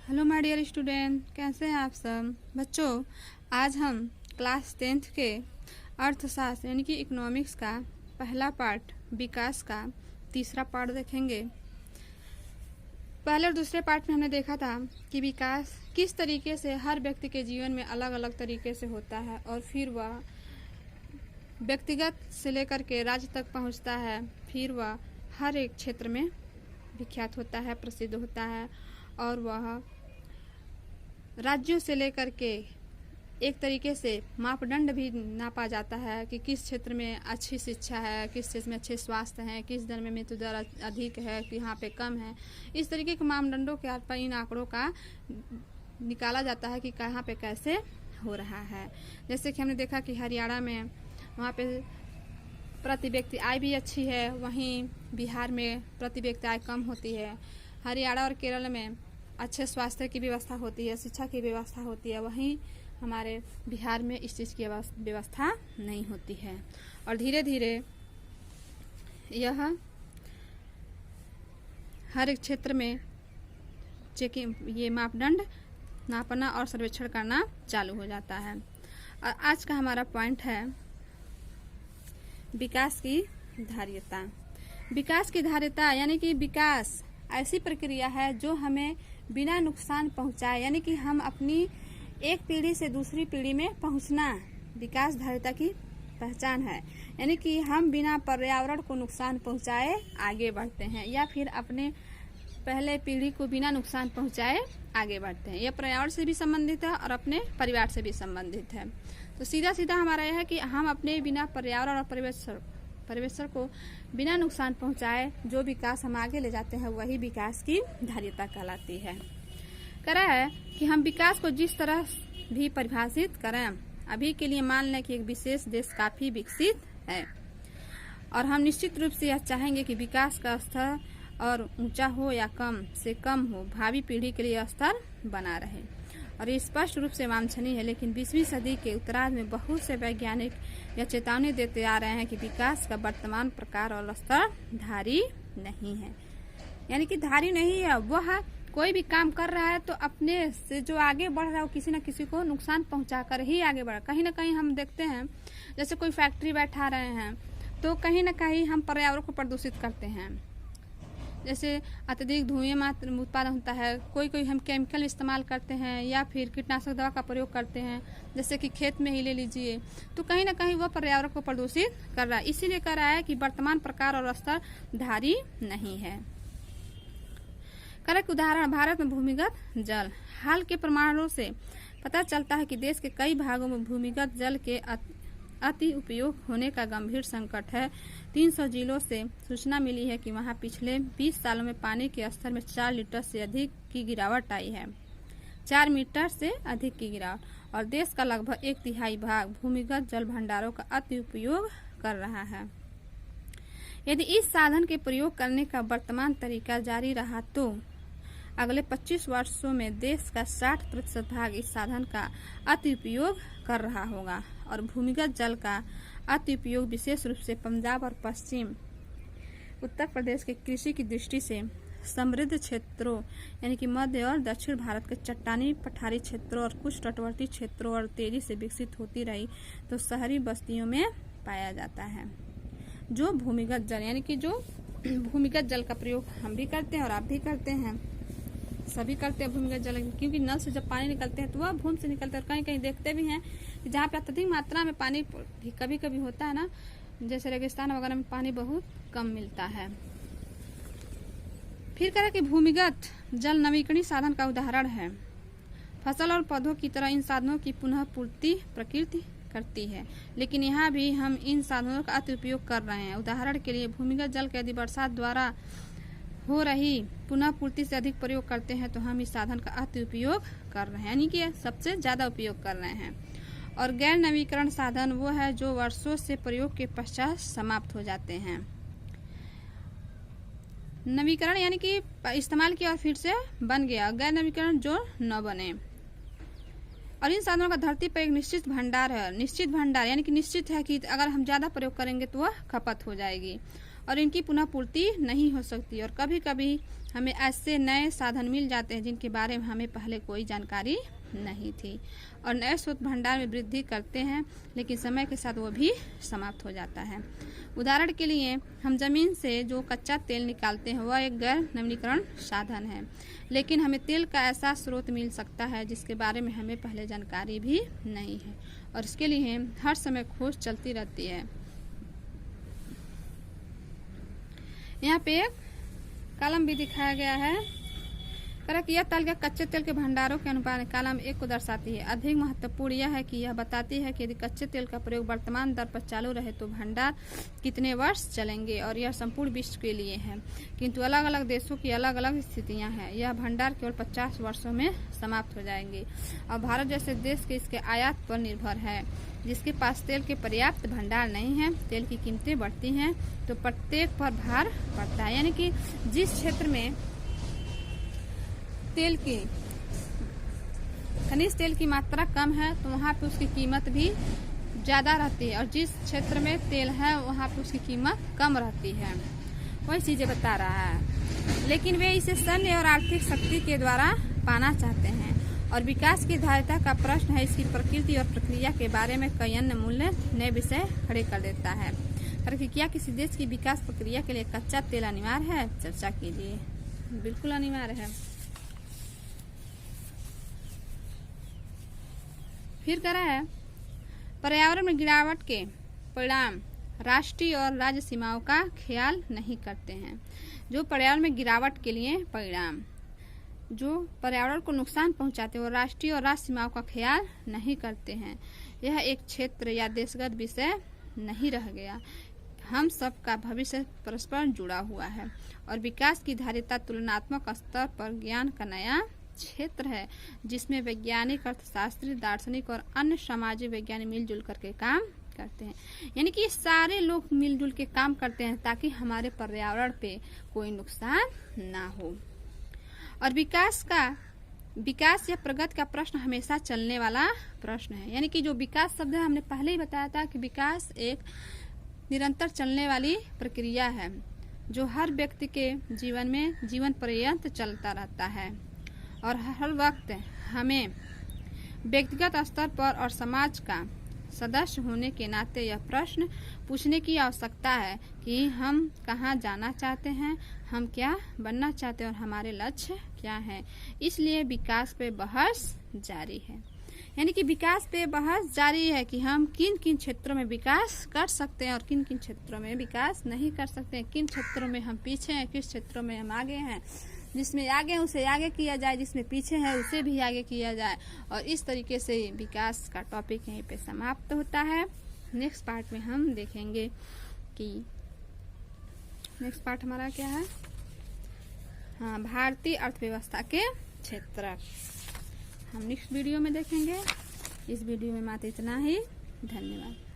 Hello my dear student, कैसे हैं आप सब बच्चों। आज हम क्लास 10th के अर्थशास्त्र यानी कि इकोनॉमिक्स का पहला पार्ट विकास का तीसरा पार्ट देखेंगे। पहले और दूसरे पार्ट में हमने देखा था कि विकास किस तरीके से हर व्यक्ति के जीवन में अलग अलग तरीके से होता है और फिर वह व्यक्तिगत से लेकर के राज्य तक पहुंचता है, फिर वह हर एक क्षेत्र में विख्यात होता है, प्रसिद्ध होता है और वह राज्यों से लेकर के एक तरीके से मापदंड भी नापा जाता है कि किस क्षेत्र में अच्छी शिक्षा है, किस क्षेत्र में अच्छे स्वास्थ्य हैं, किस दर में मृत्यु दर अधिक है, कि यहाँ पे कम है। इस तरीके के मापदंडों के आधार पर इन आंकड़ों का निकाला जाता है कि कहाँ पे कैसे हो रहा है। जैसे कि हमने देखा कि हरियाणा में वहाँ पे प्रति व्यक्ति आय भी अच्छी है, वहीं बिहार में प्रति व्यक्ति आय कम होती है। हरियाणा और केरल में अच्छे स्वास्थ्य की व्यवस्था होती है, शिक्षा की व्यवस्था होती है, वहीं हमारे बिहार में इस चीज़ की व्यवस्था नहीं होती है। और धीरे धीरे यह हर एक क्षेत्र में चेकिंग ये मापदंड नापना और सर्वेक्षण करना चालू हो जाता है। और आज का हमारा पॉइंट है विकास की धार्यता। विकास की धार्यता यानी कि विकास ऐसी प्रक्रिया है जो हमें बिना नुकसान पहुंचाए, यानी कि हम अपनी एक पीढ़ी से दूसरी पीढ़ी में पहुंचना विकास धार्यता की पहचान है। यानी कि हम बिना पर्यावरण को नुकसान पहुंचाए आगे बढ़ते हैं या फिर अपने पहले पीढ़ी को बिना नुकसान पहुंचाए आगे बढ़ते हैं। यह पर्यावरण से भी संबंधित है और अपने परिवार से भी संबंधित है। तो सीधा सीधा हमारा यह है कि हम अपने बिना पर्यावरण और परिवेश को बिना नुकसान पहुंचाए जो विकास हम आगे ले जाते हैं वही विकास की धार्यता कहलाती है। कह रहा है कि हम विकास को जिस तरह भी परिभाषित करें, अभी के लिए मान लें कि एक विशेष देश काफी विकसित है और हम निश्चित रूप से यह चाहेंगे कि विकास का स्तर और ऊंचा हो या कम से कम हो, भावी पीढ़ी के लिए स्तर बना रहे। और ये स्पष्ट रूप से वांछनीय है, लेकिन 20वीं सदी के उत्तरार्ध में बहुत से वैज्ञानिक यह चेतावनी देते आ रहे हैं कि विकास का वर्तमान प्रकार और स्तर धारी नहीं है। यानी कि धारी नहीं है, वह कोई भी काम कर रहा है तो अपने से जो आगे बढ़ रहा है वो किसी न किसी को नुकसान पहुंचाकर ही आगे बढ़। कहीं ना कहीं हम देखते हैं जैसे कोई फैक्ट्री बैठा रहे हैं तो कहीं ना कहीं हम पर्यावरण को प्रदूषित करते हैं। जैसे अत्यधिक धुएं मात्र उत्पादन होता है, कोई हम केमिकल इस्तेमाल करते हैं या फिर कीटनाशक दवा का प्रयोग करते हैं, जैसे कि खेत में ही ले लीजिए, तो कहीं ना कहीं वह पर्यावरण को प्रदूषित कर रहा है। इसीलिए कह रहा है कि वर्तमान प्रकार और स्तर धारी नहीं है। करक उदाहरण भारत में भूमिगत जल। हाल के प्रमाणों से पता चलता है कि देश के कई भागों में भूमिगत जल के अति उपयोग होने का गंभीर संकट है। 300 जिलों से सूचना मिली है कि वहां पिछले 20 सालों में पानी के स्तर में 4 लीटर से अधिक की गिरावट आई है। 4 मीटर से अधिक की गिरावट। और देश का लगभग 1/3 भाग भूमिगत जल भंडारों का अति उपयोग कर रहा है। यदि इस साधन के प्रयोग करने का वर्तमान तरीका जारी रहा तो अगले 25 वर्षों में देश का 60% भाग इस साधन का अति उपयोग कर रहा होगा। और भूमिगत जल का अति उपयोग विशेष रूप से पंजाब और पश्चिम उत्तर प्रदेश के कृषि की दृष्टि से समृद्ध क्षेत्रों यानी कि मध्य और दक्षिण भारत के चट्टानी पठारी क्षेत्रों और कुछ तटवर्ती क्षेत्रों और तेजी से विकसित होती रही तो शहरी बस्तियों में पाया जाता है। जो भूमिगत जल यानी कि जो भूमिगत जल का प्रयोग हम भी करते हैं और आप भी करते हैं, सभी करते हैं भूमिगत जल, क्योंकि नल से जब पानी निकलते हैं तो वह भूमि से निकलते हैं। कहीं कहीं देखते भी हैं कि जहाँ पे अत्यधिक मात्रा में पानी कभी कभी होता है ना, जैसे रेगिस्तान वगैरह में पानी बहुत कम मिलता है। फिर कह रहा कि भूमिगत जल नवीकरणीय साधन का उदाहरण है। फसल और पौधों की तरह इन साधनों की पुनः पूर्ति प्रकृति करती है, लेकिन यहाँ भी हम इन साधनों का अति उपयोग कर रहे हैं। उदाहरण के लिए भूमिगत जल के यदि बरसात द्वारा हो रही पुनः पूर्ति से अधिक प्रयोग करते हैं तो हम इस साधन का अति उपयोग कर रहे हैं, यानी कि सबसे ज्यादा उपयोग कर रहे हैं। और गैर नवीकरण साधन वो है जो वर्षों से प्रयोग के पश्चात समाप्त हो जाते हैं। नवीकरण यानी कि इस्तेमाल किया और फिर से बन गया, गैर नवीकरण जो न बने। और इन साधनों का धरती पर एक निश्चित भंडार है। निश्चित भंडार यानी कि निश्चित है कि अगर हम ज्यादा प्रयोग करेंगे तो वह खपत हो जाएगी और इनकी पुनः पूर्ति नहीं हो सकती। और कभी कभी हमें ऐसे नए साधन मिल जाते हैं जिनके बारे में हमें पहले कोई जानकारी नहीं थी, और नए स्रोत भंडार में वृद्धि करते हैं, लेकिन समय के साथ वो भी समाप्त हो जाता है। उदाहरण के लिए हम जमीन से जो कच्चा तेल निकालते हैं वह एक गैर नवीनीकरण साधन है, लेकिन हमें तेल का ऐसा स्रोत मिल सकता है जिसके बारे में हमें पहले जानकारी भी नहीं है, और इसके लिए हर समय खोज चलती रहती है। यहाँ पे एक कॉलम भी दिखाया गया है। यह तालिका कच्चे तेल के भंडारों के अनुपात कॉलम 1 को दर्शाती है। अधिक महत्वपूर्ण यह है कि यह बताती है कि यदि कच्चे तेल का प्रयोग वर्तमान दर पर चालू रहे तो भंडार कितने वर्ष चलेंगे, और यह संपूर्ण विश्व के लिए है, किंतु अलग अलग देशों की अलग अलग स्थितियां हैं। यह भंडार केवल 50 वर्षों में समाप्त हो जाएंगे, और भारत जैसे देश के इसके आयात पर निर्भर है, जिसके पास तेल के पर्याप्त भंडार नहीं है। तेल की कीमतें बढ़ती हैं तो प्रत्येक पर भार पड़ता है, यानी कि जिस क्षेत्र में तेल की खनिज तेल की मात्रा कम है तो वहाँ पे उसकी कीमत भी ज़्यादा रहती है, और जिस क्षेत्र में तेल है वहाँ पे उसकी कीमत कम रहती है। वही चीज़ें बता रहा है, लेकिन वे इसे सैन्य और आर्थिक शक्ति के द्वारा पाना चाहते हैं। और विकास की धारिता का प्रश्न है इसकी प्रकृति और प्रक्रिया के बारे में कई अन्य मूल्य नए विषय खड़े कर देता है। क्या किसी देश की विकास प्रक्रिया के लिए कच्चा तेल अनिवार्य है? चर्चा कीजिए। बिल्कुल अनिवार्य है। फिर कह रहा है पर्यावरण में गिरावट के परिणाम राष्ट्रीय और राज्य सीमाओं का ख्याल नहीं करते हैं। जो पर्यावरण में गिरावट के लिए परिणाम जो पर्यावरण को नुकसान पहुंचाते हैं और राष्ट्रीय और राज्य सीमाओं का ख्याल नहीं करते हैं। यह एक क्षेत्र या देशगत विषय नहीं रह गया। हम सबका भविष्य परस्पर जुड़ा हुआ है, और विकास की धारिता तुलनात्मक स्तर पर ज्ञान का नया क्षेत्र है, जिसमें वैज्ञानिक, अर्थशास्त्री, दार्शनिक और अन्य सामाजिक वैज्ञानिक मिलजुल करके काम करते हैं। यानी कि सारे लोग मिलजुल के काम करते हैं ताकि हमारे पर्यावरण पे कोई नुकसान ना हो। और विकास या प्रगति का प्रश्न हमेशा चलने वाला प्रश्न है। यानी कि जो विकास शब्द है, हमने पहले ही बताया था कि विकास एक निरंतर चलने वाली प्रक्रिया है जो हर व्यक्ति के जीवन में जीवन पर्यंत चलता रहता है, और हर वक्त हमें व्यक्तिगत स्तर पर और समाज का सदस्य होने के नाते यह प्रश्न पूछने की आवश्यकता है कि हम कहाँ जाना चाहते हैं, हम क्या बनना चाहते हैं और हमारे लक्ष्य क्या हैं। इसलिए विकास पे बहस जारी है। यानी कि विकास पे बहस जारी है कि हम किन किन क्षेत्रों में विकास कर सकते हैं और किन किन क्षेत्रों में विकास नहीं कर सकते हैं, किन क्षेत्रों में हम पीछे हैं, किस क्षेत्रों में हम आगे हैं। जिसमें आगे है उसे आगे किया जाए, जिसमें पीछे है उसे भी आगे किया जाए। और इस तरीके से विकास का टॉपिक यहीं पे समाप्त होता है। नेक्स्ट पार्ट में हम देखेंगे कि नेक्स्ट पार्ट हमारा क्या है। हाँ, भारतीय अर्थव्यवस्था के क्षेत्र हम नेक्स्ट वीडियो में देखेंगे। इस वीडियो में मात्र इतना ही। धन्यवाद।